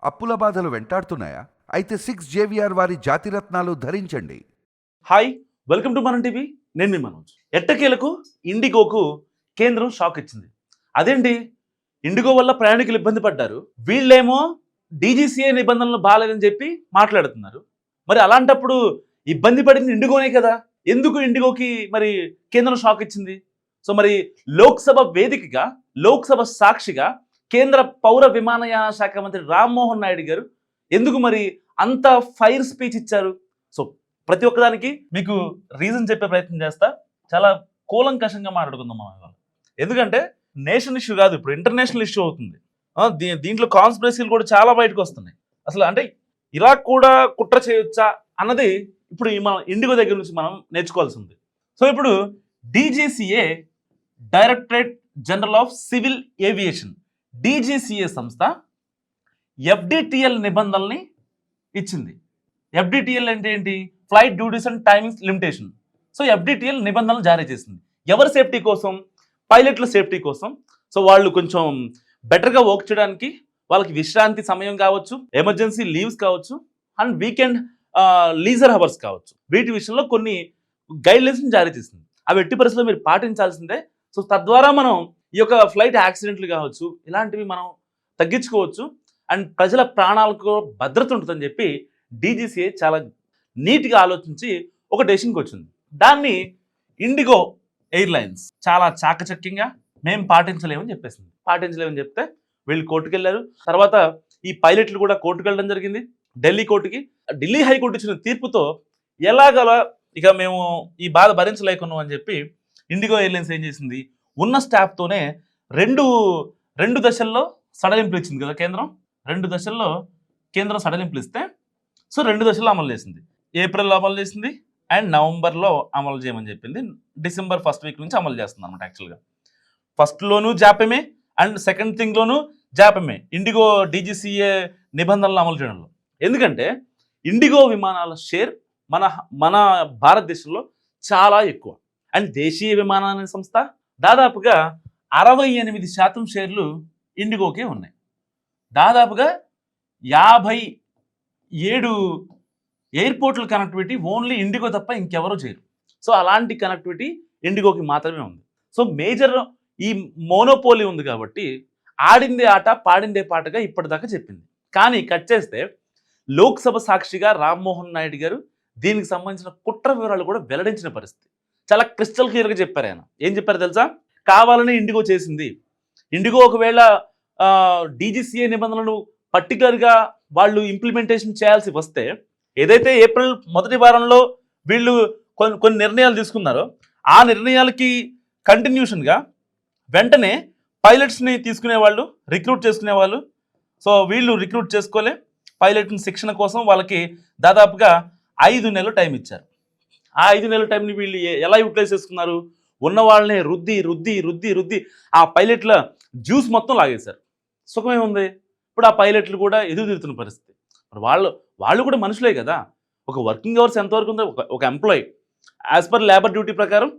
అప్పుల బాధలు వెంటాడుతున్నాయా? అయితే 6 JVR వారి జాతిరత్నాలు ధరించండి. హాయ్, వెల్కమ్ టు మనం టీవీ. నేను మీ మనోజ్. ఎట్టకేలకు ఇండిగోకు కేంద్రం షాక్ ఇచ్చింది. అదేంటి, ఇండిగో వల్ల ప్రయాణికులు ఇబ్బంది పడ్డారు, వీళ్ళేమో డీజీసీఏ నిబంధనలు బాగాలేదని చెప్పి మాట్లాడుతున్నారు. మరి అలాంటప్పుడు ఇబ్బంది పడింది ఇండిగోనే కదా, ఎందుకు ఇండిగోకి మరి కేంద్రం షాక్ ఇచ్చింది? సో మరి లోక్సభ వేదికగా, లోక్సభ సాక్షిగా కేంద్ర పౌర విమానయాన శాఖ మంత్రి రామ్మోహన్ నాయుడు గారు ఎందుకు మరి అంత ఫైర్ స్పీచ్ ఇచ్చారు? సో ప్రతి ఒక్కదానికి మీకు రీజన్ చెప్పే ప్రయత్నం చేస్తా. చాలా కూలంకషంగా మాట్లాడుకుందాం మనం ఇవాళ. ఎందుకంటే నేషనల్ ఇష్యూ కాదు, ఇప్పుడు ఇంటర్నేషనల్ ఇష్యూ అవుతుంది. దీంట్లో కాన్స్పిరసీలు కూడా చాలా బయటకు వస్తున్నాయి. అసలు అంటే ఇరాక్ కూడా కుట్ర చేయొచ్చా అన్నది ఇప్పుడు మన ఇండిగో దగ్గర నుంచి మనం నేర్చుకోవాల్సి ఉంది. సో ఇప్పుడు DGCA, directorate general of civil aviation, DGCA సంస్థ ఎఫ్డిటిఎల్ నిబంధనల్ని ఇచ్చింది. ఎఫ్డిటిఎల్ అంటే ఏంటి? Flight duties and timings limitation. So FDTL నిబంధనలు జారీ చేసింది. ఎవరి సేఫ్టీ కోసం? పైలట్ల సేఫ్టీ కోసం. సో వాళ్ళు కొంచెం బెటర్గా వర్క్ చేయడానికి, వాళ్ళకి విశ్రాంతి సమయం కావచ్చు, ఎమర్జెన్సీ లీవ్స్ కావచ్చు, అండ్ వీకెండ్ లీజర్ హవర్స్ కావచ్చు, వీటి విషయంలో కొన్ని గైడ్లైన్స్ని జారీ చేసింది. అవి ఎట్టి పరిస్థితుల్లో మీరు పాటించాల్సిందే. సో తద్వారా మనం ఈ యొక్క ఫ్లైట్ యాక్సిడెంట్లు కావచ్చు, ఇలాంటివి మనం తగ్గించుకోవచ్చు, అండ్ ప్రజల ప్రాణాలకు భద్రత ఉంటుందని చెప్పి డీజీసీఏ చాలా నీట్గా ఆలోచించి ఒక డెసిషన్కి వచ్చింది. దాన్ని ఇండిగో ఎయిర్లైన్స్ చాలా చాకచక్యంగా మేము పాటించలేమని చెప్పేసింది. పాటించలేమని చెప్తే వీళ్ళు కోర్టుకు వెళ్ళారు. తర్వాత ఈ పైలట్లు కూడా కోర్టుకు వెళ్ళడం జరిగింది, ఢిల్లీ కోర్టుకి. ఢిల్లీ హైకోర్టు ఇచ్చిన తీర్పుతో ఎలాగలా ఇక మేము ఈ బాధ భరించలేకున్నాం అని చెప్పి ఇండిగో ఎయిర్లైన్స్ ఏం చేసింది, ఉన్న స్టాఫ్తోనే రెండు దశల్లో సడలింపులు ఇచ్చింది కదా కేంద్రం. 2 దశల్లో కేంద్రం సడలింపులు ఇస్తే, సో 2 దశల్లో అమలు చేసింది. ఏప్రిల్లో అమలు చేసింది అండ్ నవంబర్లో అమలు చేయమని చెప్పింది. డిసెంబర్ ఫస్ట్ వీక్ నుంచి అమలు చేస్తుంది అనమాట. యాక్చువల్గా ఫస్ట్లోనూ జాప్యమే అండ్ సెకండ్ థింగ్లోనూ జాప్యమే ఇండిగో డీజీసీఏ నిబంధనలను అమలు చేయడంలో. ఎందుకంటే ఇండిగో విమానాల షేర్ మన భారతదేశంలో చాలా ఎక్కువ. అండ్ దేశీయ విమానయాన సంస్థ దాదాపుగా 68% షేర్లు ఇండిగోకే ఉన్నాయి. దాదాపుగా 57 ఎయిర్పోర్ట్ల కనెక్టివిటీ ఓన్లీ ఇండిగో తప్ప ఇంకెవరూ చేయరు. సో అలాంటి కనెక్టివిటీ ఇండిగోకి మాత్రమే ఉంది. సో మేజర్ ఈ మోనోపోలీ ఉంది కాబట్టి ఆడిందే ఆట పాడిందే పాటగా ఇప్పటిదాకా చెప్పింది. కానీ కట్ చేస్తే లోక్సభ సాక్షిగా రామ్మోహన్ నాయుడు గారు దీనికి సంబంధించిన కుట్ర వివరాలు కూడా వెల్లడించిన పరిస్థితి. చాలా క్రిస్టల్ క్లియర్గా చెప్పారు ఆయన. ఏం చెప్పారు తెలుసా? కావాలని ఇండిగో చేసింది. ఇండిగో ఒకవేళ డీజీసీఏ నిబంధనలను పర్టికులర్గా వాళ్ళు ఇంప్లిమెంటేషన్ చేయాల్సి వస్తే, ఏదైతే ఏప్రిల్ మొదటి వారంలో వీళ్ళు కొన్ని నిర్ణయాలు తీసుకున్నారో ఆ నిర్ణయాలకి కంటిన్యూషన్గా వెంటనే పైలట్స్ని తీసుకునేవాళ్ళు, రిక్రూట్ చేసుకునేవాళ్ళు. సో వీళ్ళు రిక్రూట్ చేసుకోలే. పైలట్ని శిక్షణ కోసం వాళ్ళకి దాదాపుగా 5 నెలలు టైం ఇచ్చారు. ఆ 5 నెలల టైంని వీళ్ళు ఎలా యూటిలైజ్ చేసుకున్నారు? ఉన్న వాళ్ళని రుద్ది ఆ పైలట్ల జ్యూస్ మొత్తం లాగేశారు. సుఖమే ఉంది. ఇప్పుడు ఆ పైలట్లు కూడా ఎదురు తిరుగుతున్న పరిస్థితి. మరి వాళ్ళు కూడా మనుషులే కదా. ఒక వర్కింగ్ అవర్స్ ఎంతవరకు ఉందో, ఒక employee as per labour duty ప్రకారం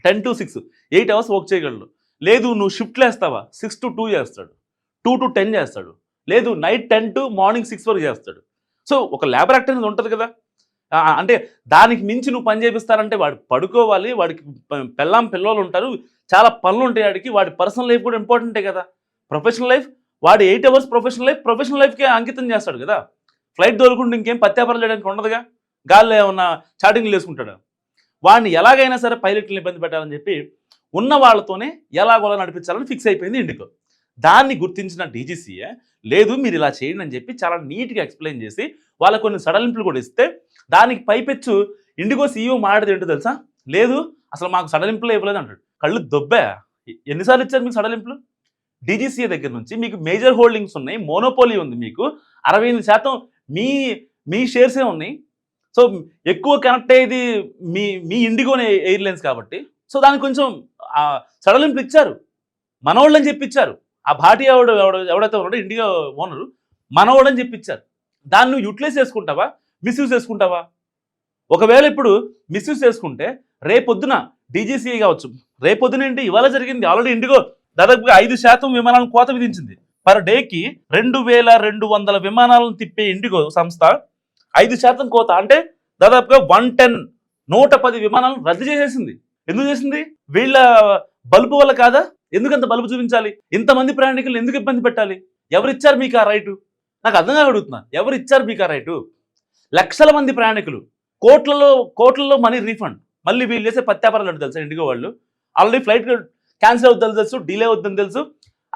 10 to 6 8 అవర్స్ వర్క్ చేయగలడు. లేదు నువ్వు షిఫ్ట్లు వేస్తావా, 6 to 2 చేస్తాడు, 2 to 10 చేస్తాడు. లేదు నైట్ 10 to మార్నింగ్ 6 వరకు చేస్తాడు. సో ఒక లేబర్ యాక్ట్ అనేది ఉంటుంది కదా. అంటే దానికి మించి నువ్వు పని చేపిస్తారంటే వాడు పడుకోవాలి, వాడికి పిల్లలు ఉంటారు, చాలా పనులు ఉంటాయి వాడికి. వాడి పర్సనల్ లైఫ్ కూడా ఇంపార్టెంటే కదా. ప్రొఫెషనల్ లైఫ్, వాడు 8 అవర్స్ ప్రొఫెషనల్ లైఫ్కే అంకితం చేస్తాడు కదా. ఫ్లైట్ దొరుకుంటే ఇంకేం పత్యాపరం చేయడానికి ఉండదుగా. గాల్లో ఏమన్నా చాటింగ్లు వేసుకుంటాడు. వాడిని ఎలాగైనా సరే పైలట్లను ఇబ్బంది పెట్టాలని చెప్పి ఉన్న వాళ్ళతోనే ఎలాగోలా నడిపించాలని ఫిక్స్ అయిపోయింది ఇండిగో. దాన్ని గుర్తించిన డీజీసీఏ లేదు మీరు ఇలా చేయండి అని చెప్పి చాలా నీట్గా ఎక్స్ప్లెయిన్ చేసి వాళ్ళకు కొన్ని సడలింపులు కూడా ఇస్తే, దానికి పైపెచ్చు ఇండిగో సీఈఓ మాట్లాడేది ఏంటో తెలుసా? లేదు అసలు మాకు సడలింపులు ఇవ్వలేదు అంటాడు. కళ్ళు దొబ్బా. ఎన్నిసార్లు ఇచ్చారు మీకు సడలింపులు? డీజీసీఏ దగ్గర నుంచి మీకు మేజర్ హోల్డింగ్స్ ఉన్నాయి, మోనోపోలీ ఉంది, మీకు 68% మీ షేర్సే ఉన్నాయి. సో ఎక్కువ కనెక్ట్ అయ్యేది మీ ఇండిగో ఎయిర్లైన్స్ కాబట్టి, సో దానికి కొంచెం సడలింపులు ఇచ్చారు. మనోళ్ళని చెప్పించారు. ఆ భాటియా ఎవడైతే ఉన్నాడో ఇండిగో ఓనరు మనోడని చెప్పించారు. దాన్ని నువ్వు యూటిలైజ్ చేసుకుంటావా, మిస్యూజ్ చేసుకుంటావా? ఒకవేళ ఇప్పుడు మిస్యూజ్ చేసుకుంటే రేపొద్దున డీజీసీఏ కావచ్చు, రేపొద్దున ఏంటి ఇవాళ జరిగింది ఆల్రెడీ ఇండిగో దాదాపుగా 5% విమానాలను కోత విధించింది. పర్ డేకి 2200 విమానాలను తిప్పే ఇండిగో సంస్థ 5% కోత అంటే దాదాపుగా 110 విమానాలను రద్దు చేసేసింది. ఎందుకు చేసింది? వీళ్ళ బలుపు వల్ల కాదా? ఎందుకంత బలుపు చూపించాలి? ఇంతమంది ప్రయాణికులు ఎందుకు ఇబ్బంది పెట్టాలి? ఎవరిచ్చారు మీకు ఆ రైటు? నాకు అర్థంగా అడుగుతున్నా. ఎవరిచ్చారు మీకు ఆ రైటు? లక్షల మంది ప్రయాణికులు, కోట్లలో మనీ రీఫండ్. మళ్ళీ వీళ్ళు చేసే పత్యాపారాలు అంటే తెలుసా ఇండిగో వాళ్ళు? ఆల్రెడీ ఫ్లైట్ క్యాన్సిల్ అవుతుందని తెలుసు, డిలే అవుతుందని తెలుసు,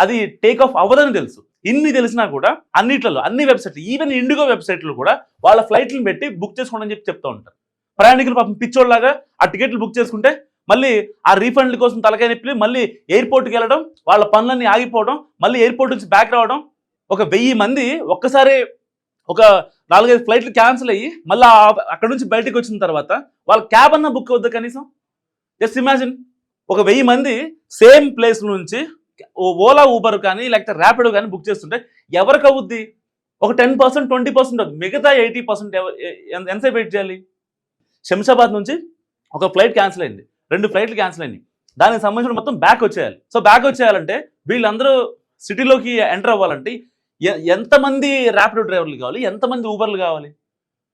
అది టేక్ ఆఫ్ అవ్వదని తెలుసు. ఇన్ని తెలిసినా కూడా అన్ని వెబ్సైట్లు, ఈవెన్ ఇండిగో వెబ్సైట్లు కూడా వాళ్ళ ఫ్లైట్లను పెట్టి బుక్ చేసుకోండి అని చెప్తూ ఉంటారు. ప్రయాణికులు పాపం పిచ్చోళ్ళలాగా ఆ టికెట్లు బుక్ చేసుకుంటే మళ్ళీ ఆ రీఫండ్ల కోసం తలకాయ నొప్పి మళ్ళీ ఎయిర్పోర్ట్కి వెళ్ళడం, వాళ్ళ పనులన్నీ ఆగిపోవడం, మళ్ళీ ఎయిర్పోర్ట్ నుంచి బ్యాక్ రావడం. ఒక 1000 మంది ఒక్కసారి ఒక 4-5 ఫ్లైట్లు క్యాన్సిల్ అయ్యి మళ్ళీ అక్కడ నుంచి బయటకు వచ్చిన తర్వాత వాళ్ళ క్యాబ్ అన్నా బుక్ అవుద్దా కనీసం? జస్ట్ ఇమాజిన్, ఒక 1000 మంది సేమ్ ప్లేస్ నుంచి ఓలా ఊబర్ కానీ లేకపోతే ర్యాపిడో కానీ బుక్ చేస్తుంటే ఎవరికి అవుద్ది? ఒక 10% 20% అవుతుంది. మిగతా 80% ఎంతసేపు వెయిట్ చేయాలి? శంషాబాద్ నుంచి ఒక ఫ్లైట్ క్యాన్సిల్ అయింది, 2 ఫ్లైట్లు క్యాన్సిల్ అయినాయి, దానికి సంబంధించిన మొత్తం బ్యాక్ వచ్చేయాలి. సో బ్యాక్ వచ్చేయాలంటే వీళ్ళందరూ సిటీలోకి ఎంటర్ అవ్వాలంటే ఎంతమంది ర్యాపిడో డ్రైవర్లు కావాలి, ఎంతమంది ఊబర్లు కావాలి?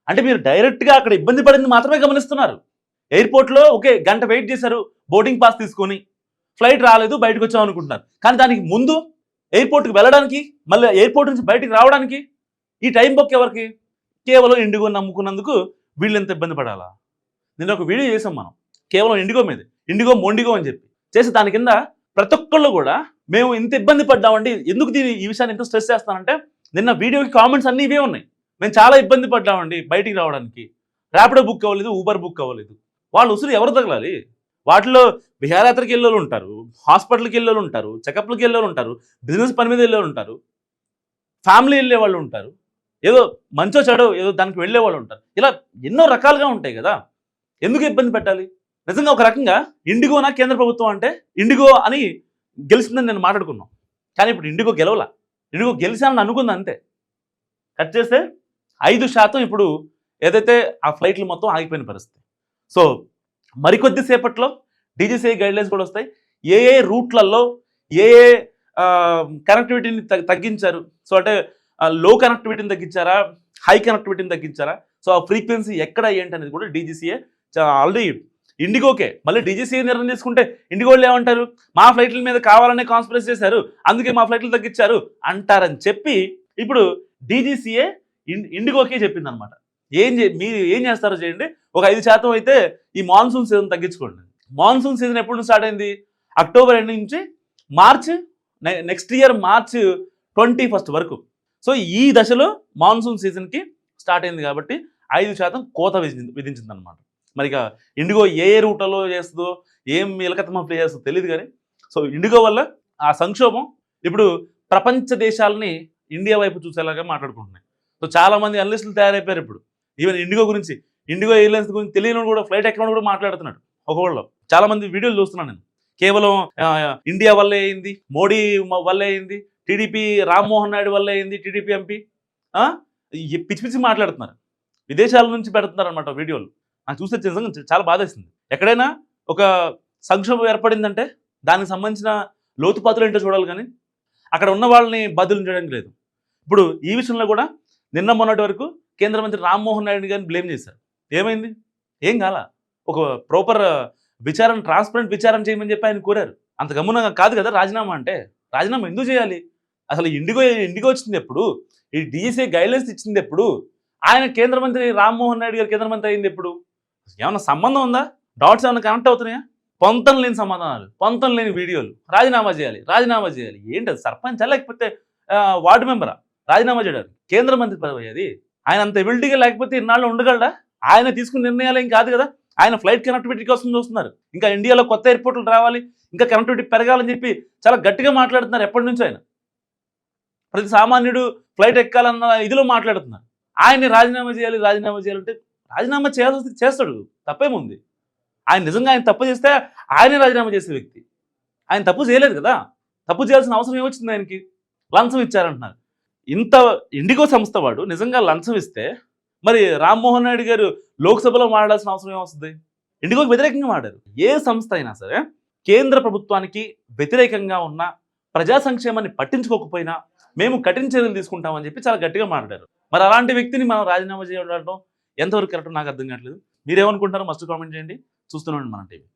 అంటే మీరు డైరెక్ట్గా అక్కడ ఇబ్బంది పడింది మాత్రమే గమనిస్తున్నారు. ఎయిర్పోర్ట్లో ఓకే గంట వెయిట్ చేశారు బోర్డింగ్ పాస్ తీసుకొని, ఫ్లైట్ రాలేదు బయటకు వచ్చాం అనుకుంటున్నారు. కానీ దానికి ముందు ఎయిర్పోర్ట్కి వెళ్ళడానికి, మళ్ళీ ఎయిర్పోర్ట్ నుంచి బయటికి రావడానికి ఈ టైం బుక్ ఎవరికి? కేవలం ఇండిగో నమ్ముకున్నందుకు వీళ్ళు ఎంత ఇబ్బంది పడాలా? నేను ఒక వీడియో చేసాం మనం కేవలం ఇండిగో మీద, ఇండిగో మొండిగో అని చెప్పి చేసి దాని కింద ప్రతి ఒక్కళ్ళు కూడా మేము ఇంత ఇబ్బంది పడ్డామండి. ఎందుకు ఈ విషయాన్ని ఎంత స్ట్రెస్ చేస్తానంటే, నిన్న వీడియోకి కామెంట్స్ అన్నీ ఇవే ఉన్నాయి. మేము చాలా ఇబ్బంది పడ్డామండి బయటికి రావడానికి, ర్యాపిడో బుక్ అవ్వలేదు, ఊబర్ బుక్ అవ్వలేదు. వాళ్ళు ఉసురు ఎవరు తగలాలి? వాటిలో విహారయాత్రకి వెళ్ళేవాళ్ళు ఉంటారు, హాస్పిటల్కి వెళ్ళేవాళ్ళు ఉంటారు, చెకప్లకి వెళ్ళేవాళ్ళు ఉంటారు, బిజినెస్ పని మీద వెళ్ళేవాళ్ళు ఉంటారు, ఫ్యామిలీ వెళ్ళే వాళ్ళు ఉంటారు, ఏదో మంచో చెడో ఏదో దానికి వెళ్ళే వాళ్ళు ఉంటారు. ఇలా ఎన్నో రకాలుగా ఉంటాయి కదా. ఎందుకు ఇబ్బంది పెట్టాలి? నిజంగా ఒక రకంగా ఇండిగోనా కేంద్ర ప్రభుత్వం అంటే ఇండిగో అని గెలిచిందని నేను మాట్లాడుకున్నాం. కానీ ఇప్పుడు ఇండిగో గెలవలా, ఇండిగో గెలిచానని అనుకుంది అంతే. కట్ చేస్తే 5% ఇప్పుడు ఏదైతే ఆ ఫ్లైట్లు మొత్తం ఆగిపోయిన పరిస్థితి. సో మరికొద్ది సేపట్లో డీజీసీఐ గైడ్లైన్స్ కూడా వస్తాయి. ఏ రూట్లలో ఏ కనెక్టివిటీని తగ్గించారు, సో అంటే లో కనెక్టివిటీని తగ్గించారా, హై కనెక్టివిటీని తగ్గించారా, సో ఆ ఫ్రీక్వెన్సీ ఎక్కడ ఏంటి అనేది కూడా డీజీసీఏ ఆల్రెడీ ఇండిగోకే. మళ్ళీ డీజీసీఏ నిర్ణయం తీసుకుంటే ఇండిగో వాళ్ళు ఏమంటారు? మా ఫ్లైట్ల మీద కావాలనే కాన్స్పిరసీ చేశారు, అందుకే మా ఫ్లైట్లు తగ్గించారు అంటారని చెప్పి ఇప్పుడు డీజీసీఏ ఇండిగోకే చెప్పింది అనమాట. మీరు ఏం చేస్తారో చేయండి, ఒక 5% అయితే ఈ మాన్సూన్ సీజన్ తగ్గించుకోండి. మాన్సూన్ సీజన్ ఎప్పుడు స్టార్ట్ అయింది? అక్టోబర్ ఎండ్ నుంచి మార్చ్, నెక్స్ట్ ఇయర్ మార్చ్ 21 వరకు. సో ఈ దశలో మాన్సూన్ సీజన్కి స్టార్ట్ అయింది కాబట్టి 5% కోత విధించింది అనమాట. మరి ఇక ఇండిగో ఏ రూట్లో చేస్తుందో, ఏం ఇలకతమ ప్లే చేస్తుందో తెలియదు కానీ, సో ఇండిగో వల్ల ఆ సంక్షోభం ఇప్పుడు ప్రపంచ దేశాలని ఇండియా వైపు చూసేలాగా మాట్లాడుకుంటున్నాయి. సో చాలామంది అనలిస్టులు తయారైపోయారు ఇప్పుడు. ఈవెన్ ఇండిగో గురించి, ఇండిగో ఎయిర్లైన్స్ గురించి తెలియని కూడా ఫ్లైట్ ఎక్కడ కూడా మాట్లాడుతున్నాడు ఒకవేళ. చాలామంది వీడియోలు చూస్తున్నాను నేను. కేవలం ఇండియా వల్లే అయింది, మోడీ వల్లే అయింది, టీడీపీ రామ్మోహన్ నాయుడు వల్లే అయింది, టీడీపీ ఎంపీ పిచ్చి పిచ్చి మాట్లాడుతున్నారు. విదేశాల నుంచి పెడుతున్నారు అనమాట వీడియోలు. నాకు చూస్తే నిజంగా చాలా బాధేసింది. ఎక్కడైనా ఒక సంక్షోభం ఏర్పడిందంటే దానికి సంబంధించిన లోతుపాతులు ఏంటో చూడాలి, కానీ అక్కడ ఉన్న వాళ్ళని బదులు చేయడానికి లేదు. ఇప్పుడు ఈ విషయంలో కూడా నిన్న మొన్నటి వరకు కేంద్ర మంత్రి రామ్మోహన్ నాయుడు గారిని బ్లేమ్ చేశారు. ఏమైంది? ఏం కాల. ఒక ప్రాపర్ విచారణ, ట్రాన్స్పరెంట్ విచారణ చేయమని చెప్పి ఆయన కోరారు. అంత గమ్మున కాదు కదా రాజీనామా అంటే. రాజీనామా ఎందుకు చేయాలి? అసలు ఇండిగో వచ్చింది ఎప్పుడు? ఈ డీజీసీఐ గైడ్లైన్స్ ఇచ్చింది ఎప్పుడు? ఆయన కేంద్ర మంత్రి రామ్మోహన్ నాయుడు గారు కేంద్ర మంత్రి అయింది ఎప్పుడు? ఏమన్నా సంబంధం ఉందా? డాట్స్ ఏమైనా కనెక్ట్ అవుతున్నాయా? పొంతం లేని సమాధానాలు, పొంతం లేని వీడియోలు. రాజీనామా చేయాలి, రాజీనామా చేయాలి. ఏంటి అది? సర్పంచా లేకపోతే వార్డు మెంబరా రాజీనామా చేయడానికి? కేంద్ర మంత్రి పదవి అది. ఆయన అంత ఎబిలిటీగా లేకపోతే ఇన్నాళ్ళు ఉండగలడా? ఆయన తీసుకున్న నిర్ణయాలు ఏం కాదు కదా. ఆయన ఫ్లైట్ కనెక్టివిటీ కోసం చూస్తున్నారు. ఇంకా ఇండియాలో కొత్త ఎయిర్పోర్ట్లు రావాలి, ఇంకా కనెక్టివిటీ పెరగాలని చెప్పి చాలా గట్టిగా మాట్లాడుతున్నారు ఎప్పటి నుంచో. ఆయన ప్రతి సామాన్యుడు ఫ్లైట్ ఎక్కాలన్న ఇదిలో మాట్లాడుతున్నారు. ఆయన్ని రాజీనామా చేయాలంటే రాజీనామా చేయాల్సి చేస్తాడు, తప్పేముంది? ఆయన నిజంగా ఆయన తప్పు చేస్తే ఆయనే రాజీనామా చేసే వ్యక్తి. ఆయన తప్పు చేయలేదు కదా. తప్పు చేయాల్సిన అవసరం ఏమొచ్చింది ఆయనకి? లంచం ఇచ్చారంటున్నారు. ఇంత ఇండిగో సంస్థ వాడు నిజంగా లంచం ఇస్తే మరి రామ్మోహన్ నాయుడు గారు లోక్సభలో మాట్లాడాల్సిన అవసరం ఏమొస్తుంది? ఇండిగోకి వ్యతిరేకంగా మాట్లాడారు. ఏ సంస్థ అయినా సరే కేంద్ర ప్రభుత్వానికి వ్యతిరేకంగా ఉన్న, ప్రజా సంక్షేమాన్ని పట్టించుకోకపోయినా, మేము కఠిన చర్యలు తీసుకుంటామని చెప్పి చాలా గట్టిగా మాట్లాడారు. మరి అలాంటి వ్యక్తిని మనం రాజీనామా చేయడం ఎంతవరకు కరెక్ట్ నాకు అర్థం కావట్లేదు. మీరేమనుకుంటారో మస్ట్ కామెంట్ చేయండి. చూస్తూనే ఉండండి మన టీవీ.